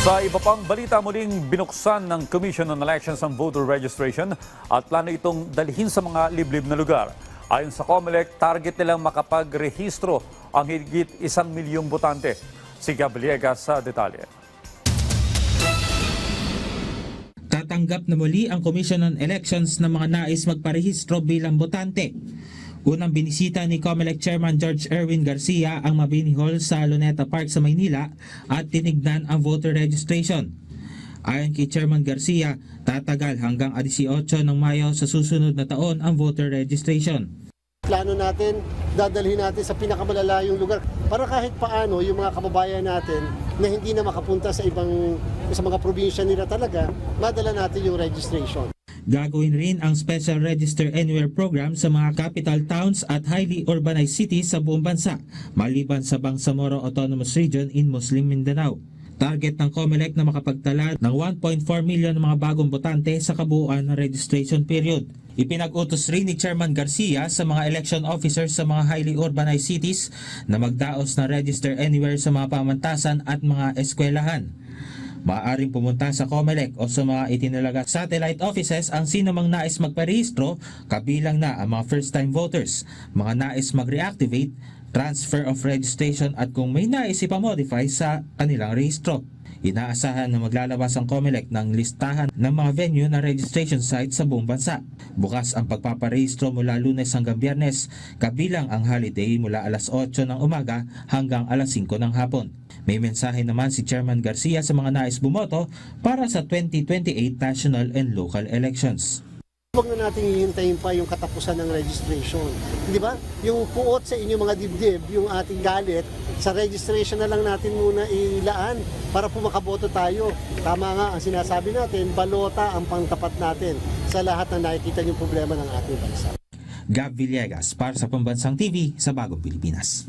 Sa iba pang balita, muling binuksan ng Commission on Elections ang voter registration at plano itong dalhin sa mga liblib na lugar. Ayon sa COMELEC, target nilang makapagrehistro ang higit 1 milyong botante. Si Gabriela sa detalye. Tatanggap na muli ang Commission on Elections ng mga nais magparehistro bilang botante. Unang binisita ni COMELEC Chairman George Erwin Garcia ang Mabini Hall sa Luneta Park sa Maynila at tinignan ang voter registration. Ayon kay Chairman Garcia, tatagal hanggang 18 ng Mayo sa susunod na taon ang voter registration. Plano natin, dadalhin natin sa pinakamalalayong lugar para kahit paano yung mga kababayan natin na hindi na makapunta sa mga probinsya nila talaga, madala natin yung registration. Gagawin rin ang Special Register Anywhere program sa mga capital towns at highly urbanized cities sa buong bansa, maliban sa Bangsamoro Autonomous Region in Muslim Mindanao. Target ng COMELEC na makapagtala ng 1.4 milyon mga bagong botante sa kabuuan ng registration period. Ipinag-utos rin ni Chairman Garcia sa mga election officers sa mga highly urbanized cities na magdaos ng Register Anywhere sa mga pamantasan at mga eskwelahan. Maaaring pumunta sa COMELEC o sa mga itinalaga satellite offices ang sino mang nais magparehistro, kabilang na ang mga first-time voters, mga nais mag-reactivate, transfer of registration at kung may nais ipamodify sa kanilang rehistro. Inaasahan na maglalabas ang COMELEC ng listahan ng mga venue na registration site sa buong bansa. Bukas ang pagpaparehistro mula Lunes hanggang Biyernes, kabilang ang holiday mula alas 8 ng umaga hanggang alas 5 ng hapon. May mensahe naman si Chairman Garcia sa mga nais bumoto para sa 2028 national and local elections. Huwag na natin hihintayin pa yung katapusan ng registration. Di ba? Yung puot sa inyong mga dibdib, yung ating galit, sa registration na lang natin muna ilaan para po makaboto tayo. Tama nga ang sinasabi natin, balota ang pangtapat natin sa lahat na nakikita yung problema ng ating bansa. Gab Villegas para sa Pambansang TV sa Bagong Pilipinas.